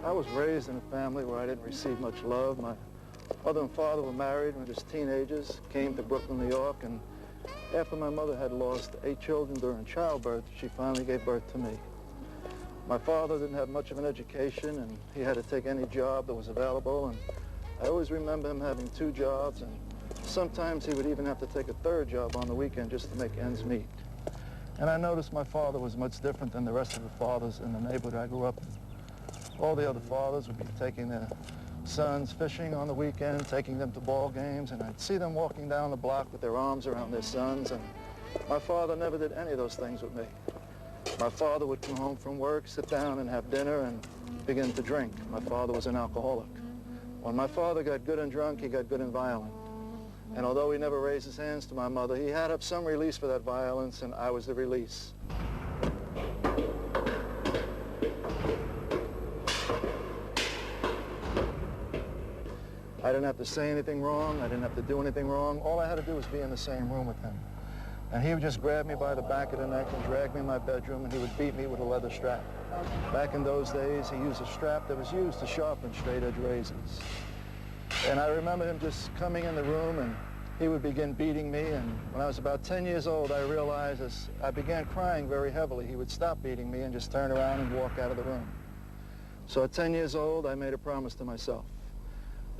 I was raised in a family where I didn't receive much love. My mother and father were married when just teenagers, came to Brooklyn, New York, and after my mother had lost 8 children during childbirth, she finally gave birth to me. My father didn't have much of an education, and he had to take any job that was available, and I always remember him having 2 jobs, and sometimes he would even have to take a 3rd job on the weekend just to make ends meet. And I noticed my father was much different than the rest of the fathers in the neighborhood I grew up in. All the other fathers would be taking their sons fishing on the weekend, taking them to ball games, and I'd see them walking down the block with their arms around their sons, and my father never did any of those things with me. My father would come home from work, sit down and have dinner, and begin to drink. My father was an alcoholic. When my father got good and drunk, he got good and violent. And although he never raised his hands to my mother, he had up some release for that violence, and I was the release. I didn't have to say anything wrong. I didn't have to do anything wrong. All I had to do was be in the same room with him. And he would just grab me by the back of the neck and drag me in my bedroom, and he would beat me with a leather strap. Back in those days, he used a strap that was used to sharpen straight-edge razors. And I remember him just coming in the room, and he would begin beating me. And when I was about 10 years old, I realized as I began crying very heavily, he would stop beating me and just turn around and walk out of the room. So at 10 years old, I made a promise to myself.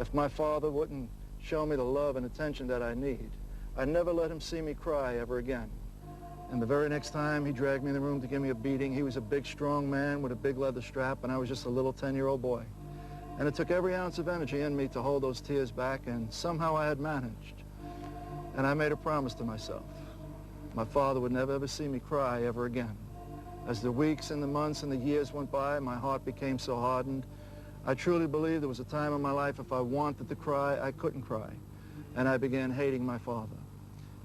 If my father wouldn't show me the love and attention that I need, I'd never let him see me cry ever again. And the very next time he dragged me in the room to give me a beating, he was a big, strong man with a big leather strap, and I was just a little 10-year-old boy. And it took every ounce of energy in me to hold those tears back, and somehow I had managed. And I made a promise to myself. My father would never ever see me cry ever again. As the weeks and the months and the years went by, my heart became so hardened. I truly believe there was a time in my life if I wanted to cry, I couldn't cry. And I began hating my father.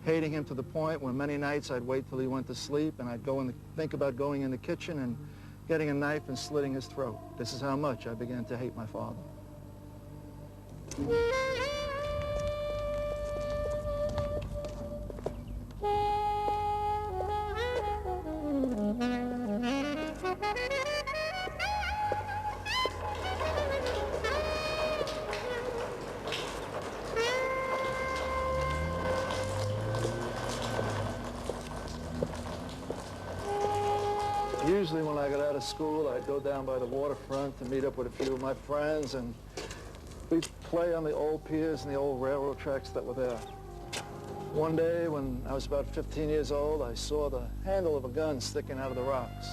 Hating him to the point where many nights I'd wait till he went to sleep, and I'd think about going in the kitchen and getting a knife and slitting his throat. This is how much I began to hate my father. Usually when I got out of school, I'd go down by the waterfront to meet up with a few of my friends, and we'd play on the old piers and the old railroad tracks that were there. One day when I was about 15 years old, I saw the handle of a gun sticking out of the rocks.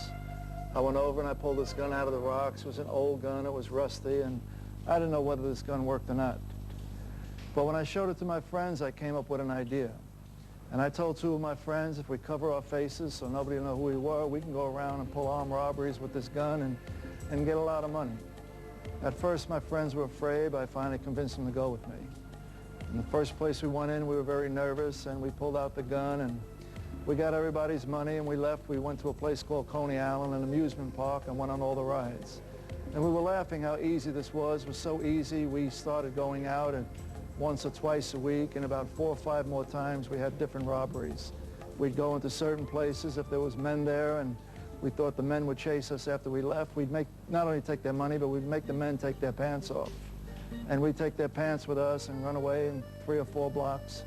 I went over and I pulled this gun out of the rocks. It was an old gun, it was rusty, and I didn't know whether this gun worked or not. But when I showed it to my friends, I came up with an idea. And I told 2 of my friends, if we cover our faces so nobody will know who we were, we can go around and pull armed robberies with this gun and get a lot of money. At first, my friends were afraid, but I finally convinced them to go with me. In the first place we went in, we were very nervous, and we pulled out the gun, and we got everybody's money, and we left. We went to a place called Coney Island, an amusement park, and went on all the rides. And we were laughing how easy this was. It was so easy, we started going out, and once or twice a week, and about 4 or 5 more times we had different robberies. We'd go into certain places if there was men there, and we thought the men would chase us after we left. We'd not only take their money, but we'd make the men take their pants off. And we'd take their pants with us and run away in 3 or 4 blocks,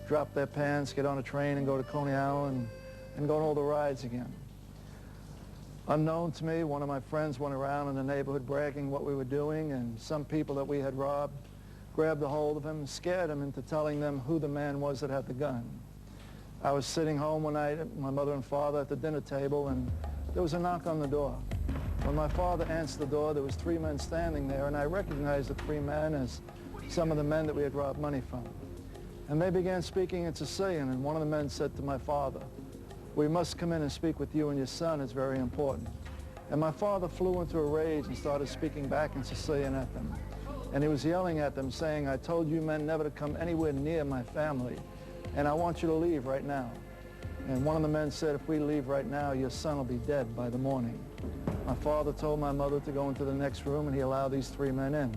drop their pants, get on a train and go to Coney Island and go on all the rides again. Unknown to me, one of my friends went around in the neighborhood bragging what we were doing, and some people that we had robbed grabbed a hold of him and scared him into telling them who the man was that had the gun. I was sitting home one night, my mother and father at the dinner table, and there was a knock on the door. When my father answered the door, there was 3 men standing there, and I recognized the 3 men as some of the men that we had robbed money from. And they began speaking in Sicilian, and one of the men said to my father, "We must come in and speak with you and your son. It's very important." And my father flew into a rage and started speaking back in Sicilian at them. And he was yelling at them, saying, "I told you men never to come anywhere near my family, and I want you to leave right now." And one of the men said, "If we leave right now, your son will be dead by the morning." My father told my mother to go into the next room, and he allowed these 3 men in.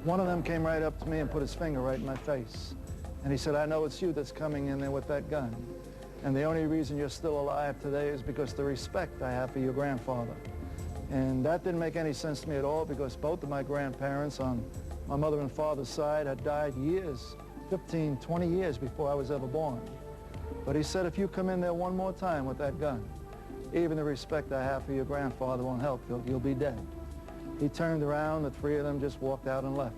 One of them came right up to me and put his finger right in my face. And he said, "I know it's you that's coming in there with that gun. And the only reason you're still alive today is because the respect I have for your grandfather. And that didn't make any sense to me at all because both of my grandparents on my mother and father's side had died years, 15, 20 years before I was ever born. But he said, if you come in there one more time with that gun, even the respect I have for your grandfather won't help. You'll be dead. He turned around, the three of them just walked out and left.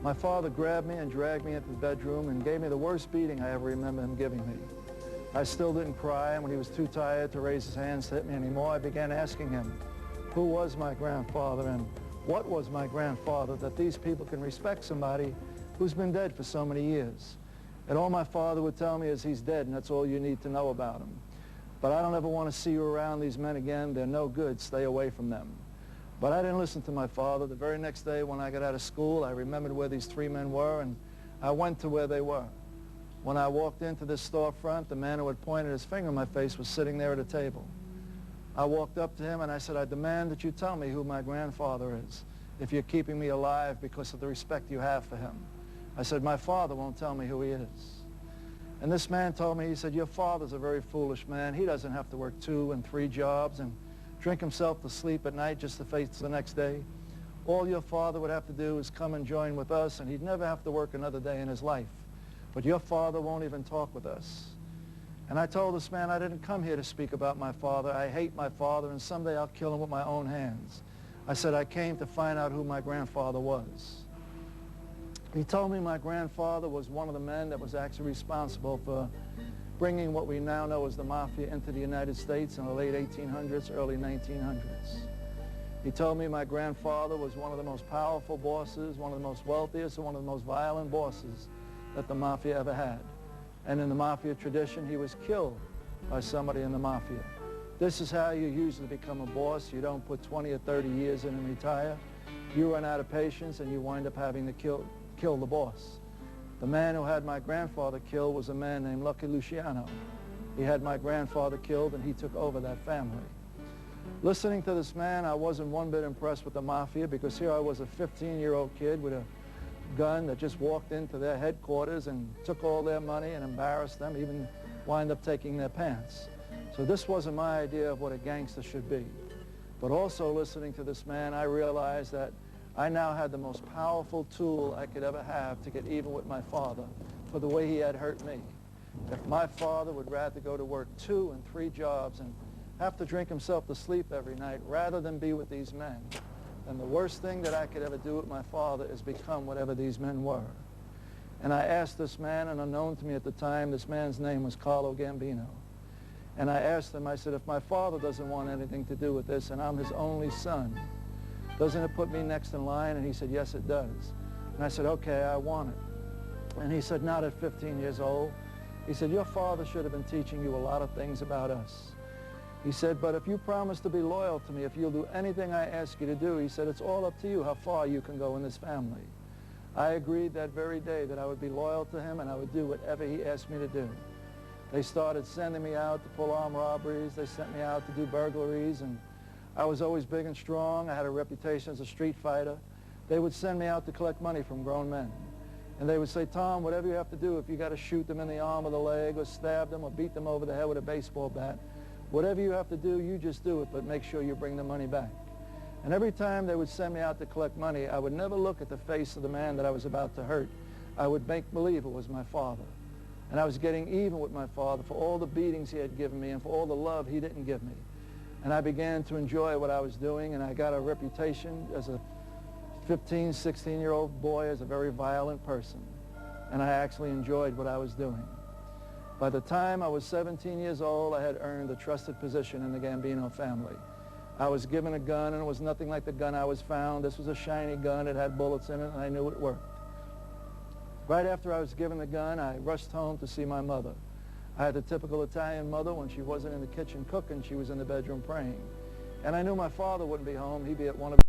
My father grabbed me and dragged me into the bedroom and gave me the worst beating I ever remember him giving me. I still didn't cry, and when he was too tired to raise his hands to hit me anymore, I began asking him, who was my grandfather and what was my grandfather that these people can respect somebody who's been dead for so many years? And all my father would tell me is he's dead, and that's all you need to know about him. But I don't ever want to see you around these men again. They're no good. Stay away from them. But I didn't listen to my father. The very next day when I got out of school, I remembered where these three men were, and I went to where they were. When I walked into this storefront, the man who had pointed his finger in my face was sitting there at a table. I walked up to him and I said, I demand that you tell me who my grandfather is, if you're keeping me alive because of the respect you have for him. I said, my father won't tell me who he is. And this man told me, he said, your father's a very foolish man. He doesn't have to work 2 and 3 jobs and drink himself to sleep at night just to face the next day. All your father would have to do is come and join with us, and he'd never have to work another day in his life. But your father won't even talk with us. And I told this man I didn't come here to speak about my father. I hate my father, and someday I'll kill him with my own hands. I said I came to find out who my grandfather was. He told me my grandfather was one of the men that was actually responsible for bringing what we now know as the mafia into the United States in the late 1800s, early 1900s. He told me my grandfather was one of the most powerful bosses, one of the most wealthiest, and one of the most violent bosses that the mafia ever had. And in the mafia tradition, he was killed by somebody in the mafia. This is how you usually become a boss. You don't put 20 or 30 years in and retire. You run out of patience and you wind up having to kill the boss. The man who had my grandfather killed was a man named Lucky Luciano. He had my grandfather killed and he took over that family. Listening to this man, I wasn't one bit impressed with the mafia because here I was a 15-year-old kid with a gun that just walked into their headquarters and took all their money and embarrassed them, even wind up taking their pants. So this wasn't my idea of what a gangster should be. But also listening to this man, I realized that I now had the most powerful tool I could ever have to get even with my father for the way he had hurt me. If my father would rather go to work 2 and 3 jobs and have to drink himself to sleep every night rather than be with these men, then the worst thing that I could ever do with my father is become whatever these men were. And I asked this man, and unknown to me at the time, this man's name was Carlo Gambino. And I asked him, I said, if my father doesn't want anything to do with this and I'm his only son, doesn't it put me next in line? And he said, yes, it does. And I said, okay, I want it. And he said, not at 15 years old. He said, your father should have been teaching you a lot of things about us. He said, but if you promise to be loyal to me, if you'll do anything I ask you to do, he said, it's all up to you how far you can go in this family. I agreed that very day that I would be loyal to him and I would do whatever he asked me to do. They started sending me out to pull armed robberies. They sent me out to do burglaries, and I was always big and strong. I had a reputation as a street fighter. They would send me out to collect money from grown men. And they would say, Tom, whatever you have to do, if you got to shoot them in the arm or the leg or stab them or beat them over the head with a baseball bat, whatever you have to do, you just do it, but make sure you bring the money back. And every time they would send me out to collect money, I would never look at the face of the man that I was about to hurt. I would make believe it was my father. And I was getting even with my father for all the beatings he had given me and for all the love he didn't give me. And I began to enjoy what I was doing, and I got a reputation as a 15, 16-year-old boy as a very violent person. And I actually enjoyed what I was doing. By the time I was 17 years old, I had earned a trusted position in the Gambino family. I was given a gun, and it was nothing like the gun I was found. This was a shiny gun. It had bullets in it, and I knew it worked. Right after I was given the gun, I rushed home to see my mother. I had the typical Italian mother. When she wasn't in the kitchen cooking, she was in the bedroom praying. And I knew my father wouldn't be home. He'd be at one of